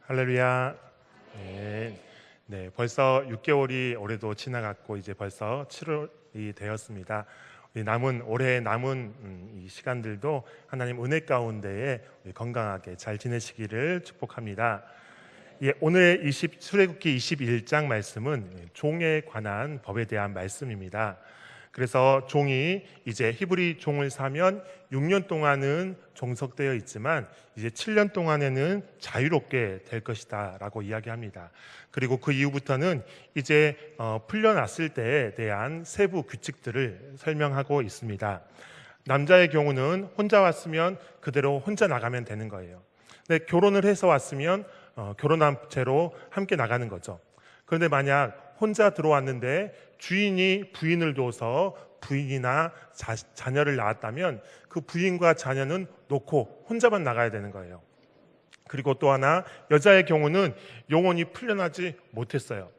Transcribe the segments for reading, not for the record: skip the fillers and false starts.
할렐루야. 벌써 6개월이 올해도 지나갔고 이제 벌써 7월이 되었습니다. 올해 남은 이 시간들도 하나님 은혜 가운데에 건강하게 잘 지내시기를 축복합니다. 오늘 출애굽기 21장 말씀은 종에 관한 법에 대한 말씀입니다. 그래서 종이 이제 히브리 종을 사면 6년 동안은 종속되어 있지만 이제 7년 동안에는 자유롭게 될 것이다 라고 이야기합니다. 그리고 그 이후부터는 이제 풀려났을 때에 대한 세부 규칙들을 설명하고 있습니다. 남자의 경우는 혼자 왔으면 그대로 혼자 나가면 되는 거예요. 근데 결혼을 해서 왔으면 결혼한 채로 함께 나가는 거죠. 그런데 만약 혼자 들어왔는데 주인이 부인을 둬서 부인이나 자녀를 낳았다면 그 부인과 자녀는 놓고 혼자만 나가야 되는 거예요. 그리고 또 하나, 여자의 경우는 영원히 풀려나지 못했어요.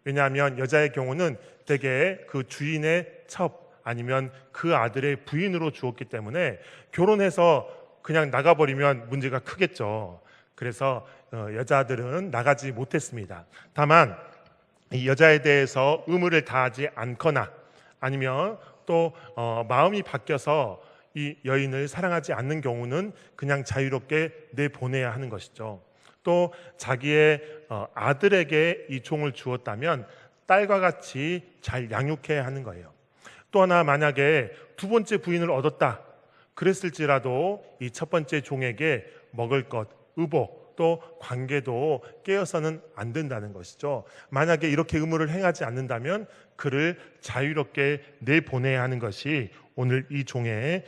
왜냐하면 여자의 경우는 대개 그 주인의 첩 아니면 그 아들의 부인으로 주었기 때문에 결혼해서 그냥 나가버리면 문제가 크겠죠. 그래서 여자들은 나가지 못했습니다. 다만 이 여자에 대해서 의무를 다하지 않거나 아니면 또 마음이 바뀌어서 이 여인을 사랑하지 않는 경우는 그냥 자유롭게 내보내야 하는 것이죠. 또 자기의 아들에게 이 종을 주었다면 딸과 같이 잘 양육해야 하는 거예요. 또 하나, 만약에 두 번째 부인을 얻었다 그랬을지라도 이 첫 번째 종에게 먹을 것, 의복, 또 관계도 깨어서는 안 된다는 것이죠. 만약에 이렇게 의무를 행하지 않는다면 그를 자유롭게 내보내야 하는 것이 오늘 이 종의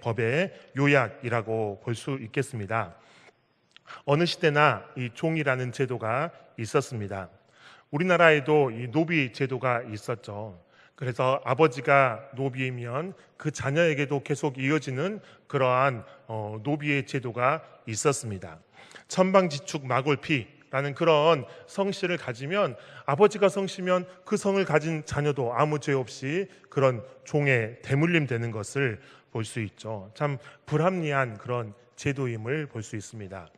법의 요약이라고 볼 수 있겠습니다. 어느 시대나 이 종이라는 제도가 있었습니다. 우리나라에도 이 노비 제도가 있었죠. 그래서 아버지가 노비이면 그 자녀에게도 계속 이어지는 그러한 노비의 제도가 있었습니다. 천방지축 마골피라는 그런 성씨를 가지면 아버지가 성씨면 그 성을 가진 자녀도 아무 죄 없이 그런 종에 대물림 되는 것을 볼 수 있죠. 참 불합리한 그런 제도임을 볼 수 있습니다.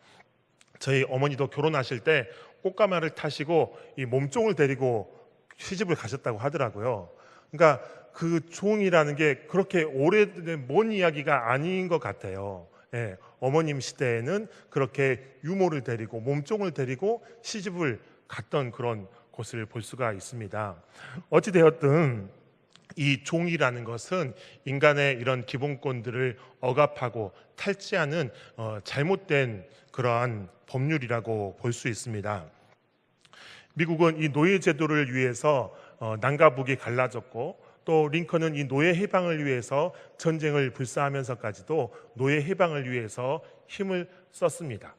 저희 어머니도 결혼하실 때 꽃가마를 타시고 이 몸종을 데리고 시집을 가셨다고 하더라고요. 그러니까 그 종이라는 게 그렇게 오래된 먼 이야기가 아닌 것 같아요. 어머님 시대에는 그렇게 유모를 데리고 몸종을 데리고 시집을 갔던 그런 곳을 볼 수가 있습니다. 어찌되었든 이 종이라는 것은 인간의 이런 기본권들을 억압하고 탈취하는 잘못된 그러한 법률이라고 볼 수 있습니다. 미국은 이 노예 제도를 위해서 남과 북이 갈라졌고 또 링컨은 이 노예 해방을 위해서 전쟁을 불사하면서까지도 노예 해방을 위해서 힘을 썼습니다.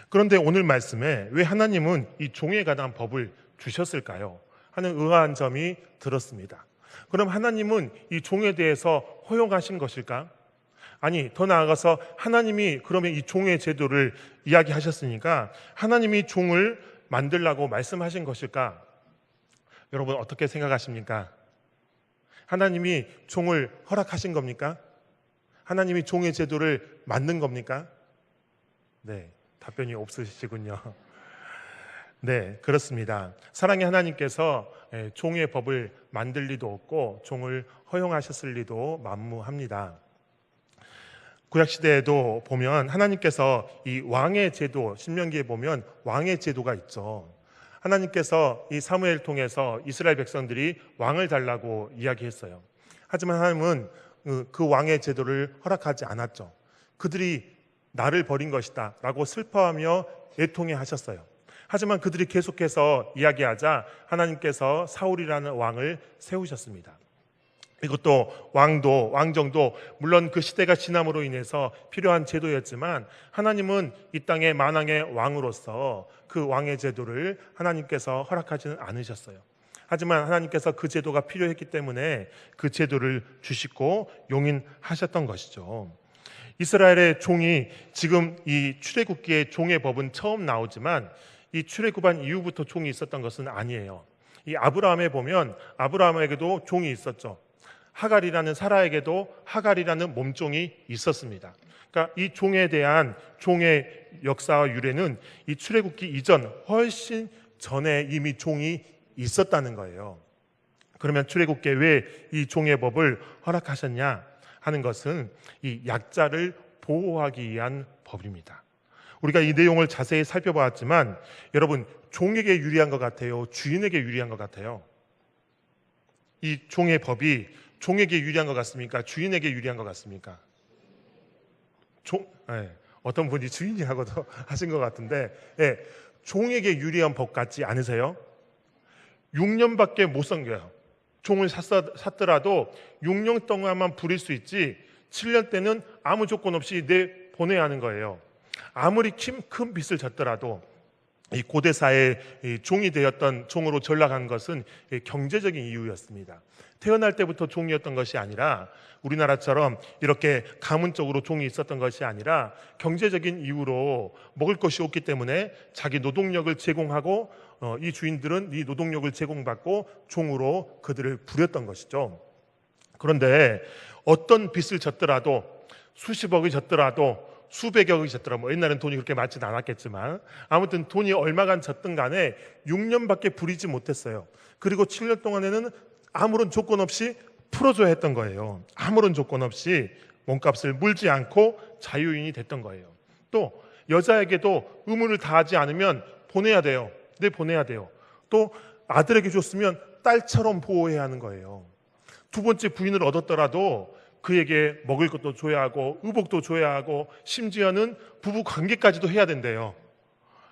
그런데 오늘 말씀에 왜 하나님은 이 종에 관한 법을 주셨을까요? 하는 의아한 점이 들었습니다. 그럼 하나님은 이 종에 대해서 허용하신 것일까? 아니, 더 나아가서 하나님이 그러면 이 종의 제도를 이야기하셨으니까 하나님이 종을 만들라고 말씀하신 것일까? 여러분 어떻게 생각하십니까? 하나님이 종을 허락하신 겁니까? 하나님이 종의 제도를 만든 겁니까? 네, 답변이 없으시군요. 네, 그렇습니다. 사랑의 하나님께서 종의 법을 만들 리도 없고 종을 허용하셨을 리도 만무합니다. 구약시대에도 보면 하나님께서 이 왕의 제도, 신명기에 보면 왕의 제도가 있죠. 하나님께서 이 사무엘 통해서 이스라엘 백성들이 왕을 달라고 이야기했어요. 하지만 하나님은 그 왕의 제도를 허락하지 않았죠. 그들이 나를 버린 것이다 라고 슬퍼하며 애통해 하셨어요. 하지만 그들이 계속해서 이야기하자 하나님께서 사울이라는 왕을 세우셨습니다. 이것도 왕정도 물론 그 시대가 지남으로 인해서 필요한 제도였지만 하나님은 이 땅의 만왕의 왕으로서 그 왕의 제도를 하나님께서 허락하지는 않으셨어요. 하지만 하나님께서 그 제도가 필요했기 때문에 그 제도를 주시고 용인하셨던 것이죠. 이스라엘의 종이 지금 이 출애굽기의 종의 법은 처음 나오지만 이 출애굽한 이후부터 종이 있었던 것은 아니에요. 이 아브라함에 보면 아브라함에게도 종이 있었죠. 하갈이라는 사라에게도 하갈이라는 몸종이 있었습니다. 그러니까 이 종에 대한 종의 역사와 유래는 이 출애굽기 이전 훨씬 전에 이미 종이 있었다는 거예요. 그러면 출애굽기에 왜 이 종의 법을 허락하셨냐 하는 것은 이 약자를 보호하기 위한 법입니다. 우리가 이 내용을 자세히 살펴보았지만 여러분, 종에게 유리한 것 같아요? 주인에게 유리한 것 같아요? 이 종의 법이 종에게 유리한 것 같습니까? 주인에게 유리한 것 같습니까? 어떤 분이 주인이라고도 하신 것 같은데, 종에게 유리한 법 같지 않으세요? 6년밖에 못 섬겨요. 종을 샀더라도 6년 동안만 부릴 수 있지 7년 때는 아무 조건 없이 보내야 하는 거예요. 아무리 큰 빚을 졌더라도 이 고대사의 종이 되었던, 종으로 전락한 것은 경제적인 이유였습니다. 태어날 때부터 종이었던 것이 아니라, 우리나라처럼 이렇게 가문적으로 종이 있었던 것이 아니라 경제적인 이유로 먹을 것이 없기 때문에 자기 노동력을 제공하고, 이 주인들은 이 노동력을 제공받고 종으로 그들을 부렸던 것이죠. 그런데 어떤 빚을 졌더라도, 수십억이 졌더라도, 수백억이 졌더라도, 옛날엔 돈이 그렇게 많지는 않았겠지만 아무튼 돈이 얼마간 졌든 간에 6년밖에 부리지 못했어요. 그리고 7년 동안에는 아무런 조건 없이 풀어줘야 했던 거예요. 아무런 조건 없이 몸값을 물지 않고 자유인이 됐던 거예요. 또 여자에게도 의무를 다하지 않으면 보내야 돼요. 보내야 돼요. 또 아들에게 줬으면 딸처럼 보호해야 하는 거예요. 두 번째 부인을 얻었더라도 그에게 먹을 것도 줘야 하고 의복도 줘야 하고 심지어는 부부 관계까지도 해야 된대요.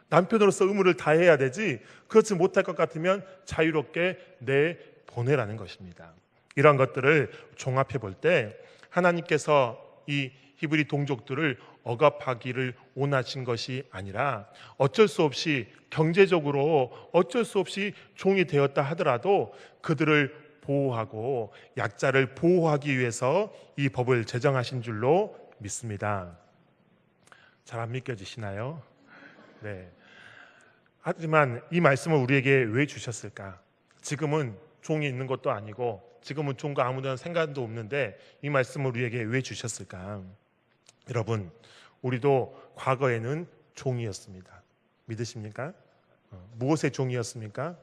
남편으로서 의무를 다해야 되지, 그렇지 못할 것 같으면 자유롭게 내보내라는 것입니다. 이런 것들을 종합해 볼 때 하나님께서 이 히브리 동족들을 억압하기를 원하신 것이 아니라, 어쩔 수 없이 경제적으로 어쩔 수 없이 종이 되었다 하더라도 그들을 보호하고 약자를 보호하기 위해서 이 법을 제정하신 줄로 믿습니다. 잘 안 믿겨지시나요? 네. 하지만 이 말씀을 우리에게 왜 주셨을까? 지금은 종이 있는 것도 아니고, 지금은 종과 아무런 상관도 없는데 이 말씀을 우리에게 왜 주셨을까? 여러분, 우리도 과거에는 종이었습니다. 믿으십니까? 무엇의 종이었습니까?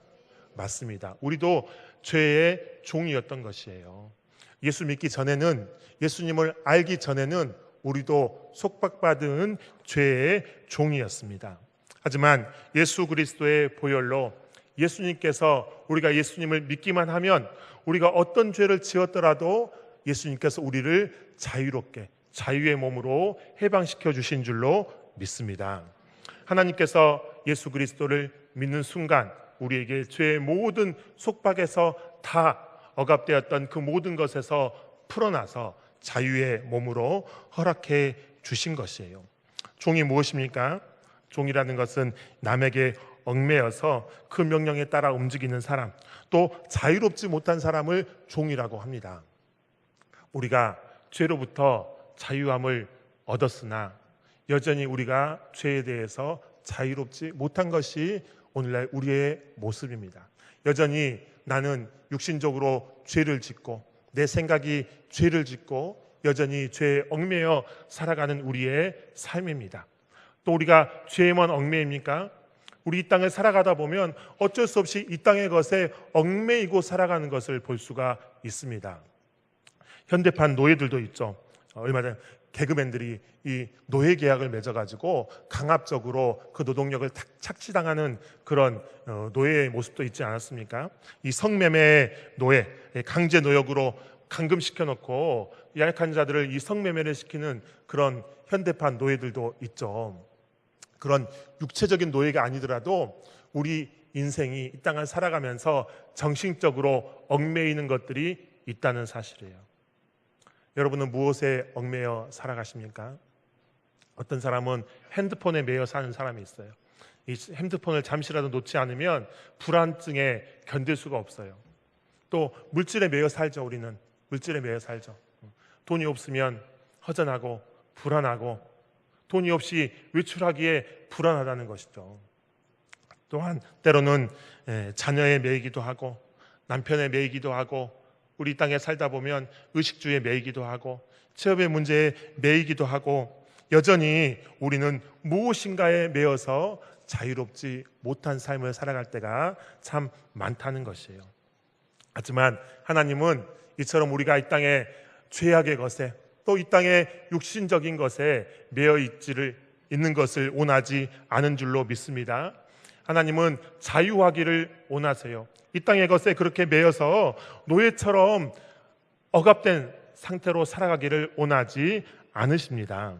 맞습니다. 우리도 죄의 종이었던 것이에요. 예수 믿기 전에는, 예수님을 알기 전에는 우리도 속박받은 죄의 종이었습니다. 하지만 예수 그리스도의 보혈로, 예수님께서, 우리가 예수님을 믿기만 하면 우리가 어떤 죄를 지었더라도 예수님께서 우리를 자유롭게, 자유의 몸으로 해방시켜 주신 줄로 믿습니다. 하나님께서 예수 그리스도를 믿는 순간 우리에게 죄의 모든 속박에서 다 억압되었던 그 모든 것에서 풀어나서 자유의 몸으로 허락해 주신 것이에요. 종이 무엇입니까? 종이라는 것은 남에게 얽매여서 그 명령에 따라 움직이는 사람, 또 자유롭지 못한 사람을 종이라고 합니다. 우리가 죄로부터 자유함을 얻었으나 여전히 우리가 죄에 대해서 자유롭지 못한 것이 오늘날 우리의 모습입니다. 여전히 나는 육신적으로 죄를 짓고, 내 생각이 죄를 짓고 여전히 죄에 얽매여 살아가는 우리의 삶입니다. 또 우리가 죄에만 얽매입니까? 우리 이 땅을 살아가다 보면 어쩔 수 없이 이 땅의 것에 얽매이고 살아가는 것을 볼 수가 있습니다. 현대판 노예들도 있죠. 얼마 전에 개그맨들이 이 노예 계약을 맺어가지고 강압적으로 그 노동력을 착취당하는 그런 노예의 모습도 있지 않았습니까? 이 성매매 노예, 강제 노역으로 감금시켜놓고 약한 자들을 이 성매매를 시키는 그런 현대판 노예들도 있죠. 그런 육체적인 노예가 아니더라도 우리 인생이 이 땅을 살아가면서 정신적으로 얽매이는 것들이 있다는 사실이에요. 여러분은 무엇에 얽매여 살아가십니까? 어떤 사람은 핸드폰에 매여 사는 사람이 있어요. 이 핸드폰을 잠시라도 놓지 않으면 불안증에 견딜 수가 없어요. 또 물질에 매여 살죠. 우리는 물질에 매여 살죠. 돈이 없으면 허전하고 불안하고, 돈이 없이 외출하기에 불안하다는 것이죠. 또한 때로는 자녀에 매이기도 하고, 남편에 매이기도 하고, 우리 이 땅에 살다 보면 의식주에 매이기도 하고 취업의 문제에 매이기도 하고 여전히 우리는 무엇인가에 매여서 자유롭지 못한 삶을 살아갈 때가 참 많다는 것이에요. 하지만 하나님은 이처럼 우리가 이 땅에 죄악의 것에 또 이 땅에 육신적인 것에 매여 있는 것을 원하지 않은 줄로 믿습니다. 하나님은 자유하기를 원하세요. 이 땅의 것에 그렇게 매여서 노예처럼 억압된 상태로 살아가기를 원하지 않으십니다.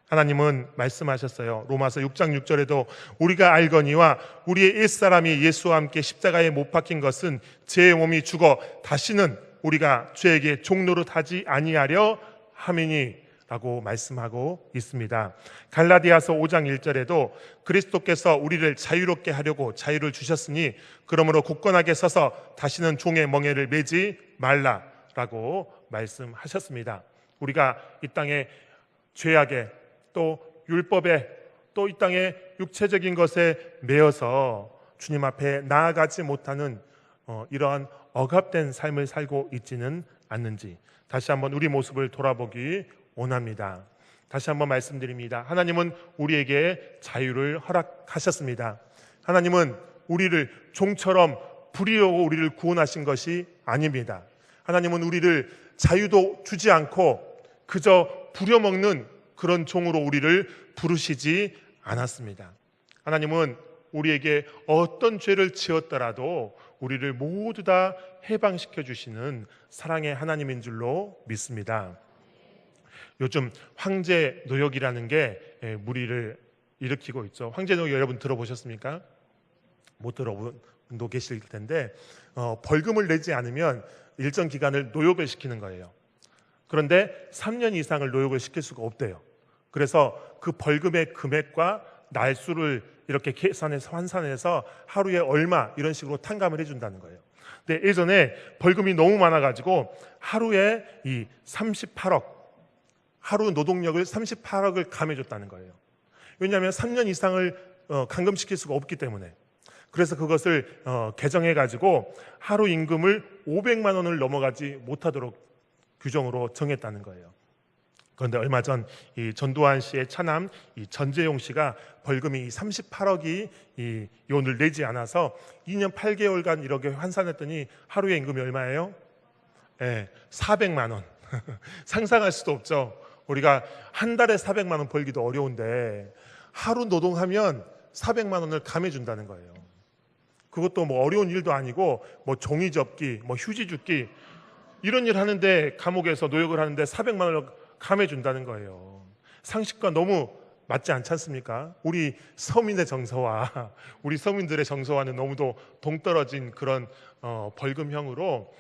하나님은 말씀하셨어요. 로마서 6장 6절에도 우리가 알거니와 우리의 옛사람이 예수와 함께 십자가에 못 박힌 것은 제 몸이 죽어 다시는 우리가 죄에게 종노릇하지 아니하려 함이니 라고 말씀하고 있습니다. 갈라디아서 5장 1절에도 그리스도께서 우리를 자유롭게 하려고 자유를 주셨으니 그러므로 굳건하게 서서 다시는 종의 멍에를 매지 말라라고 말씀하셨습니다. 우리가 이 땅에 죄악에 또 율법에 또 이 땅에 육체적인 것에 매여서 주님 앞에 나아가지 못하는 이러한 억압된 삶을 살고 있지는 않는지 다시 한번 우리 모습을 돌아보기 원합니다. 다시 한번 말씀드립니다. 하나님은 우리에게 자유를 허락하셨습니다. 하나님은 우리를 종처럼 부리려고 우리를 구원하신 것이 아닙니다. 하나님은 우리를 자유도 주지 않고 그저 부려먹는 그런 종으로 우리를 부르시지 않았습니다. 하나님은 우리에게 어떤 죄를 지었더라도 우리를 모두 다 해방시켜 주시는 사랑의 하나님인 줄로 믿습니다. 요즘 황제 노역이라는 게 무리를 일으키고 있죠. 황제 노역 여러분 들어보셨습니까? 못 들어본 분도 계실 텐데 벌금을 내지 않으면 일정 기간을 노역을 시키는 거예요. 그런데 3년 이상을 노역을 시킬 수가 없대요. 그래서 그 벌금의 금액과 날수를 이렇게 계산해서 환산해서 하루에 얼마 이런 식으로 탕감을 해준다는 거예요. 근데 예전에 벌금이 너무 많아가지고 하루에 이 38억 하루 노동력을 38억을 감해줬다는 거예요. 왜냐하면 3년 이상을 감금시킬 수가 없기 때문에. 그래서 그것을 개정해가지고 하루 임금을 500만 원을 넘어가지 못하도록 규정으로 정했다는 거예요. 그런데 얼마 전 이 전두환 씨의 차남 이 전재용 씨가 벌금이 38억이 이 요원을 내지 않아서 2년 8개월간 이렇게 환산했더니 하루의 임금이 얼마예요? 400만 원. 상상할 수도 없죠. 우리가 한 달에 400만 원 벌기도 어려운데 하루 노동하면 400만 원을 감해준다는 거예요. 그것도 뭐 어려운 일도 아니고 뭐 종이 접기, 뭐 휴지 줍기 이런 일 하는데 감옥에서 노역을 하는데 400만 원을 감해준다는 거예요. 상식과 너무 맞지 않지 않습니까? 우리 서민의 정서와 우리 서민들의 정서와는 너무도 동떨어진 그런 벌금형으로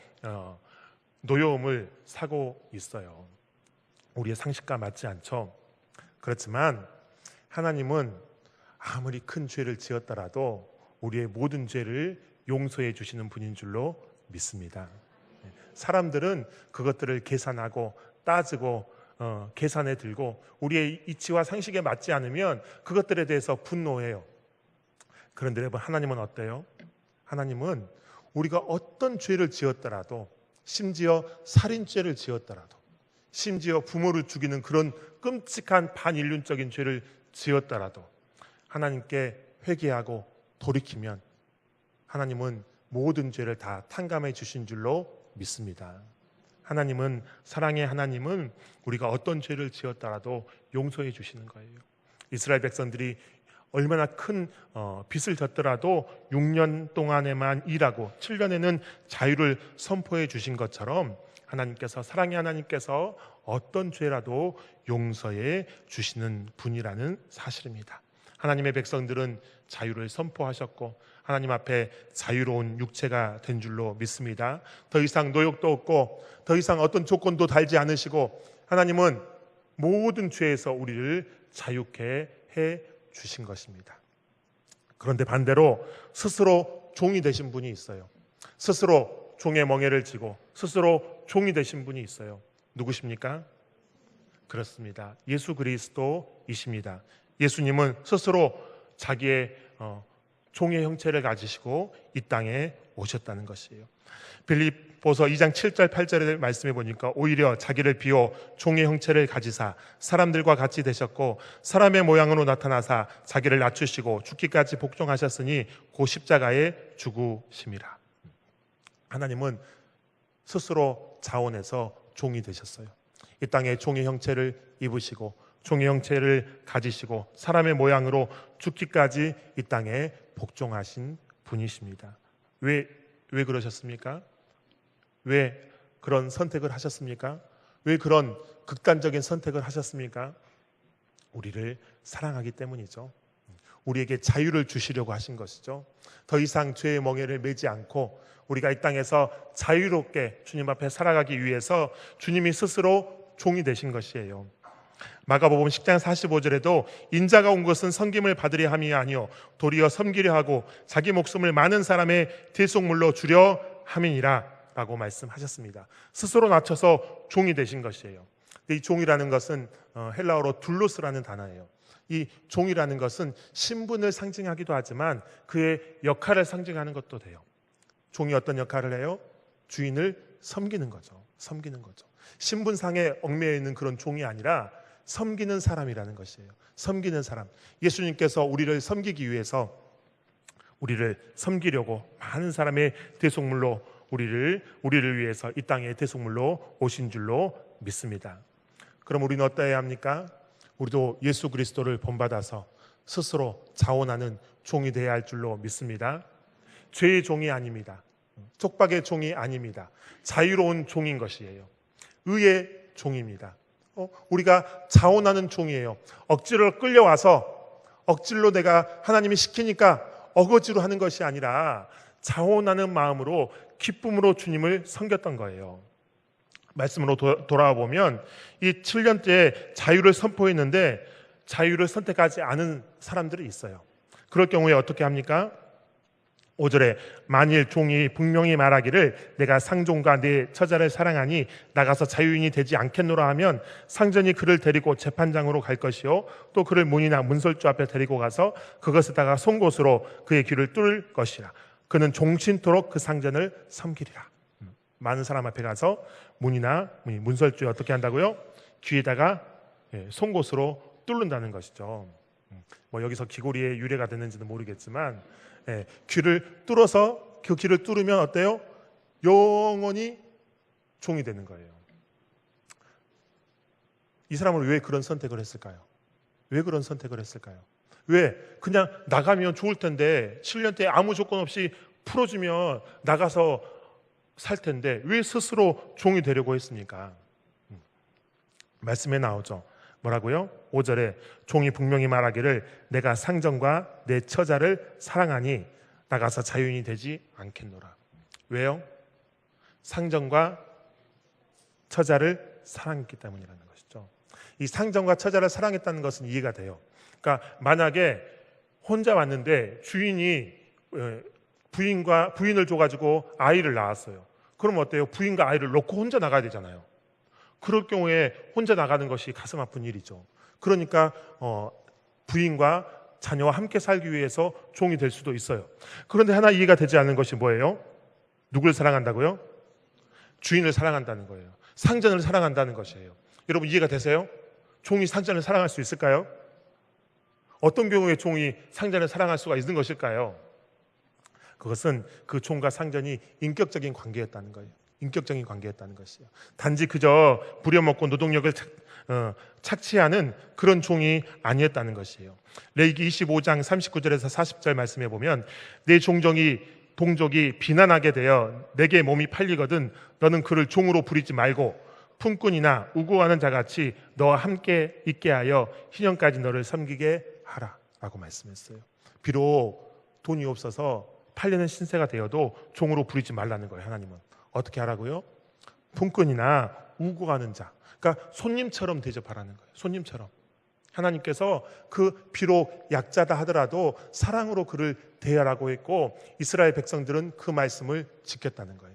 노여움을 사고 있어요. 우리의 상식과 맞지 않죠. 그렇지만 하나님은 아무리 큰 죄를 지었더라도 우리의 모든 죄를 용서해 주시는 분인 줄로 믿습니다. 사람들은 그것들을 계산하고 따지고 계산에 들고 우리의 이치와 상식에 맞지 않으면 그것들에 대해서 분노해요. 그런데 여러분 하나님은 어때요? 하나님은 우리가 어떤 죄를 지었더라도 심지어 살인죄를 지었더라도 심지어 부모를 죽이는 그런 끔찍한 반인륜적인 죄를 지었더라도 하나님께 회개하고 돌이키면 하나님은 모든 죄를 다 탕감해 주신 줄로 믿습니다. 하나님은 사랑의 하나님은 우리가 어떤 죄를 지었더라도 용서해 주시는 거예요. 이스라엘 백성들이 얼마나 큰 빚을 졌더라도 6년 동안에만 일하고 7년에는 자유를 선포해 주신 것처럼 하나님께서 사랑의 하나님께서 어떤 죄라도 용서해 주시는 분이라는 사실입니다. 하나님의 백성들은 자유를 선포하셨고 하나님 앞에 자유로운 육체가 된 줄로 믿습니다. 더 이상 노역도 없고 더 이상 어떤 조건도 달지 않으시고 하나님은 모든 죄에서 우리를 자유케 해 주신 것입니다. 그런데 반대로 스스로 종이 되신 분이 있어요. 스스로 종의 멍에를 지고 스스로 종이 되신 분이 있어요. 누구십니까? 그렇습니다. 예수 그리스도이십니다. 예수님은 스스로 자기의 종의 형체를 가지시고 이 땅에 오셨다는 것이에요. 빌립보서 2장 7절 8절의 말씀해 보니까 오히려 자기를 비워 종의 형체를 가지사 사람들과 같이 되셨고 사람의 모양으로 나타나사 자기를 낮추시고 죽기까지 복종하셨으니 그 십자가에 죽으심이라. 하나님은 스스로 자원해서 종이 되셨어요. 이 땅에 종의 형체를 입으시고 종의 형체를 가지시고 사람의 모양으로 죽기까지 이 땅에 복종하신 분이십니다. 왜 그러셨습니까? 왜 그런 선택을 하셨습니까? 왜 그런 극단적인 선택을 하셨습니까? 우리를 사랑하기 때문이죠. 우리에게 자유를 주시려고 하신 것이죠. 더 이상 죄의 멍에를 매지 않고 우리가 이 땅에서 자유롭게 주님 앞에 살아가기 위해서 주님이 스스로 종이 되신 것이에요. 마가복음 10장 45절에도 인자가 온 것은 섬김을 받으려 함이 아니요 도리어 섬기려 하고 자기 목숨을 많은 사람의 대속물로 주려 함이니라 라고 말씀하셨습니다. 스스로 낮춰서 종이 되신 것이에요. 이 종이라는 것은 헬라어로 둘로스라는 단어예요. 이 종이라는 것은 신분을 상징하기도 하지만 그의 역할을 상징하는 것도 돼요. 종이 어떤 역할을 해요? 주인을 섬기는 거죠. 섬기는 거죠. 신분상에 얽매여 있는 그런 종이 아니라 섬기는 사람이라는 것이에요. 섬기는 사람. 예수님께서 우리를 섬기기 위해서 우리를 섬기려고 많은 사람의 대속물로 우리를 위해서 이 땅에 대속물로 오신 줄로 믿습니다. 그럼 우리는 어떠해야 합니까? 우리도 예수 그리스도를 본받아서 스스로 자원하는 종이 되어야 할 줄로 믿습니다. 죄의 종이 아닙니다. 촉박의 종이 아닙니다. 자유로운 종인 것이에요. 의의 종입니다. 우리가 자원하는 종이에요. 억지로 끌려와서 억지로 내가 하나님이 시키니까 어거지로 하는 것이 아니라 자원하는 마음으로 기쁨으로 주님을 섬겼던 거예요. 말씀으로 돌아와 보면 이 7년째 자유를 선포했는데 자유를 선택하지 않은 사람들이 있어요. 그럴 경우에 어떻게 합니까? 5절에 만일 종이 분명히 말하기를 내가 상종과 내 처자를 사랑하니 나가서 자유인이 되지 않겠노라 하면 상전이 그를 데리고 재판장으로 갈 것이요 또 그를 문이나 문설주 앞에 데리고 가서 그것에다가 송곳으로 그의 귀를 뚫을 것이라. 그는 종신토록 그 상전을 섬기리라. 많은 사람 앞에 가서 문설주에 어떻게 한다고요? 귀에다가 송곳으로 뚫는다는 것이죠. 여기서 귀고리의 유래가 됐는지는 모르겠지만 귀를 뚫어서 그 귀를 뚫으면 어때요? 영원히 종이 되는 거예요. 이 사람은 왜 그런 선택을 했을까요? 왜 그런 선택을 했을까요? 왜? 그냥 나가면 좋을 텐데 7년 때 아무 조건 없이 풀어주면 나가서 살 텐데 왜 스스로 종이 되려고 했습니까? 말씀에 나오죠. 뭐라고요? 5절에 종이 분명히 말하기를 내가 상전과 내 처자를 사랑하니 나가서 자유인이 되지 않겠노라. 왜요? 상전과 처자를 사랑했기 때문이라는 것이죠. 이 상전과 처자를 사랑했다는 것은 이해가 돼요. 그러니까 만약에 혼자 왔는데 주인이 부인을 줘가지고 아이를 낳았어요. 그럼 어때요? 부인과 아이를 놓고 혼자 나가야 되잖아요. 그럴 경우에 혼자 나가는 것이 가슴 아픈 일이죠. 그러니까 부인과 자녀와 함께 살기 위해서 종이 될 수도 있어요. 그런데 하나 이해가 되지 않는 것이 뭐예요? 누굴 사랑한다고요? 주인을 사랑한다는 거예요. 상전을 사랑한다는 것이에요. 여러분 이해가 되세요? 종이 상전을 사랑할 수 있을까요? 어떤 경우에 종이 상전을 사랑할 수가 있는 것일까요? 그것은 그 종과 상전이 인격적인 관계였다는 거예요. 인격적인 관계였다는 것이에요. 단지 그저 부려먹고 노동력을 착취하는 그런 종이 아니었다는 것이에요. 레위기 25장 39절에서 40절 말씀해 보면 내 동족이 비난하게 되어 내게 몸이 팔리거든 너는 그를 종으로 부리지 말고 품꾼이나 우고하는 자같이 너와 함께 있게 하여 희년까지 너를 섬기게 하라 라고 말씀했어요. 비록 돈이 없어서 팔리는 신세가 되어도 종으로 부리지 말라는 거예요. 하나님은 어떻게 하라고요? 품꾼이나 우고하는 자, 그러니까 손님처럼 대접하라는 거예요. 손님처럼. 하나님께서 그 비록 약자다 하더라도 사랑으로 그를 대하라고 했고 이스라엘 백성들은 그 말씀을 지켰다는 거예요.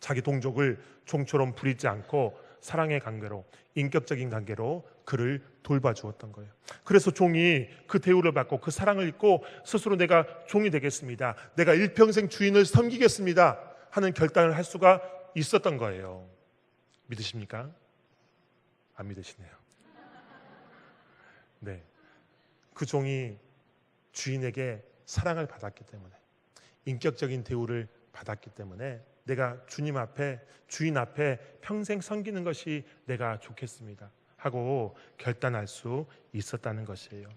자기 동족을 종처럼 부리지 않고 사랑의 관계로, 인격적인 관계로 그를 돌봐주었던 거예요. 그래서 종이 그 대우를 받고 그 사랑을 입고 스스로 내가 종이 되겠습니다, 내가 일평생 주인을 섬기겠습니다 하는 결단을 할 수가 있었던 거예요. 믿으십니까? 안 믿으시네요. 네, 그 종이 주인에게 사랑을 받았기 때문에, 인격적인 대우를 받았기 때문에 내가 주님 앞에, 주인 앞에 평생 섬기는 것이 내가 좋겠습니다 하고 결단할 수 있었다는 것이에요.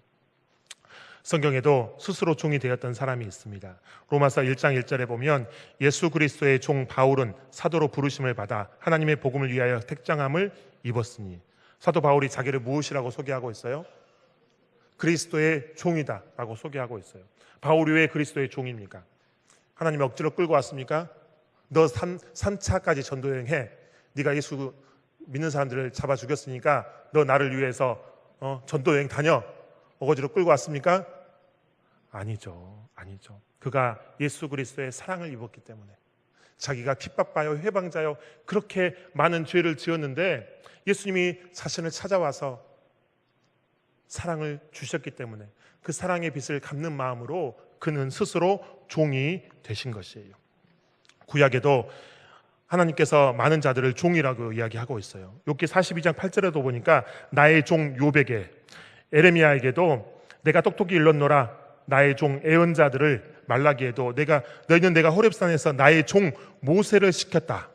성경에도 스스로 종이 되었던 사람이 있습니다. 로마서 1장 1절에 보면 예수 그리스도의 종 바울은 사도로 부르심을 받아 하나님의 복음을 위하여 택정함을 입었으니, 사도 바울이 자기를 무엇이라고 소개하고 있어요? 그리스도의 종이다 라고 소개하고 있어요. 바울이 왜 그리스도의 종입니까? 하나님이 억지로 끌고 왔습니까? 너 3차까지 전도여행해, 네가 예수 믿는 사람들을 잡아 죽였으니까 너 나를 위해서 전도여행 다녀, 어거지로 끌고 왔습니까? 아니죠. 그가 예수 그리스도의 사랑을 입었기 때문에, 자기가 핍박받아요, 회방자요, 그렇게 많은 죄를 지었는데 예수님이 자신을 찾아와서 사랑을 주셨기 때문에 그 사랑의 빚을 갚는 마음으로 그는 스스로 종이 되신 것이에요. 구약에도 하나님께서 많은 자들을 종이라고 이야기하고 있어요. 욥기 42장 8절에도 보니까 나의 종 욥에게, 에레미야에게도 내가 똑똑히 일렀노라, 나의 종 애언자들을 말라기에도 너희는 내가 호렙산에서 나의 종 모세를 시켰다.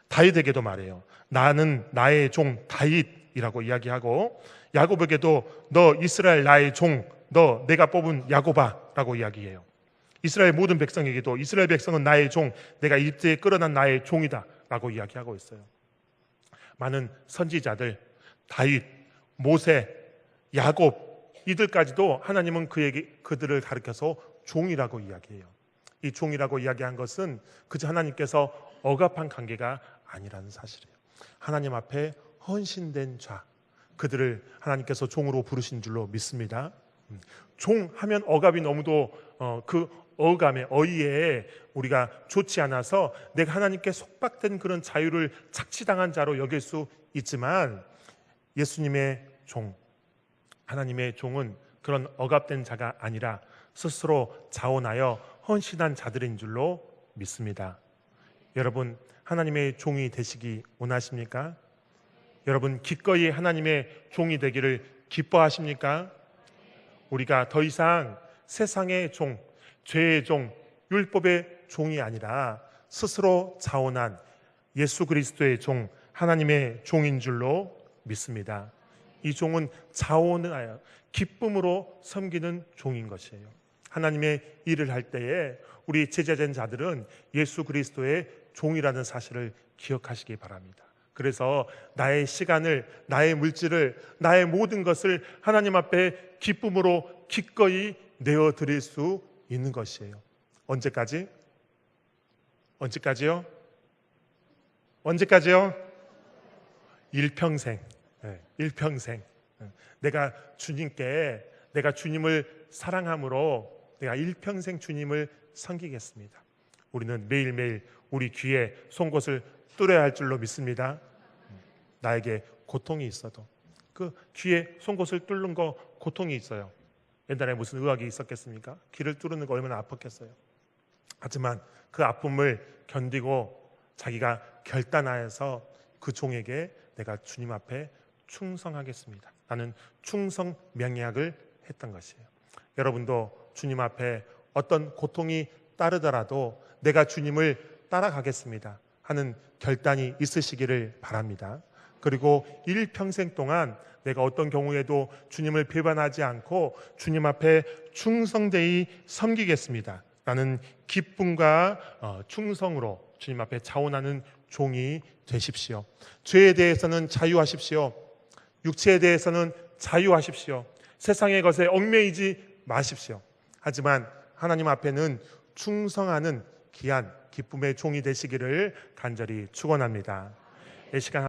다윗에게도 말해요. 나는 나의 종 다윗이라고 이야기하고, 야곱에게도 너 이스라엘 나의 종, 너 내가 뽑은 야곱아라고 이야기해요. 이스라엘 모든 백성에게도 이스라엘 백성은 나의 종, 내가 이집트에 끌어난 나의 종이다 라고 이야기하고 있어요. 많은 선지자들, 다윗, 모세, 야곱, 이들까지도 하나님은 그들을 가리켜서 종이라고 이야기해요. 이 종이라고 이야기한 것은 그저 하나님께서 억압한 관계가 아니라는 사실이에요. 하나님 앞에 헌신된 자, 그들을 하나님께서 종으로 부르신 줄로 믿습니다. 종 하면 억압이 너무도 그 어감에, 어이에 우리가 좋지 않아서 내가 하나님께 속박된 그런 자유를 착취당한 자로 여길 수 있지만, 예수님의 종, 하나님의 종은 그런 억압된 자가 아니라 스스로 자원하여 헌신한 자들인 줄로 믿습니다. 여러분, 하나님의 종이 되시기 원하십니까? 여러분, 기꺼이 하나님의 종이 되기를 기뻐하십니까? 우리가 더 이상 세상의 종, 죄의 종, 율법의 종이 아니라 스스로 자원한 예수 그리스도의 종, 하나님의 종인 줄로 믿습니다. 이 종은 자원하여 기쁨으로 섬기는 종인 것이에요. 하나님의 일을 할 때에 우리 제자된 자들은 예수 그리스도의 종이라는 사실을 기억하시기 바랍니다. 그래서 나의 시간을, 나의 물질을, 나의 모든 것을 하나님 앞에 기쁨으로 기꺼이 내어드릴 수 있는 것이에요. 언제까지? 언제까지요? 언제까지요? 일평생. 일평생. 내가 주님께, 내가 주님을 사랑함으로 내가 일평생 주님을 섬기겠습니다. 우리는 매일매일 우리 귀에 송곳을 뚫어야 할 줄로 믿습니다. 나에게 고통이 있어도, 그 귀에 송곳을 뚫는 거 고통이 있어요. 옛날에 무슨 의학이 있었겠습니까? 귀를 뚫는 거 얼마나 아팠겠어요. 하지만 그 아픔을 견디고 자기가 결단하여서 그 종에게 내가 주님 앞에 충성하겠습니다, 나는 충성 맹약을 했던 것이에요. 여러분도 주님 앞에 어떤 고통이 따르더라도 내가 주님을 따라가겠습니다 하는 결단이 있으시기를 바랍니다. 그리고 일평생 동안 내가 어떤 경우에도 주님을 배반하지 않고 주님 앞에 충성되이 섬기겠습니다 라는 기쁨과 충성으로 주님 앞에 자원하는 종이 되십시오. 죄에 대해서는 자유하십시오. 육체에 대해서는 자유하십시오. 세상의 것에 얽매이지 마십시오. 하지만 하나님 앞에는 충성하는 귀한 기쁨의 종이 되시기를 간절히 축원합니다. 이 시간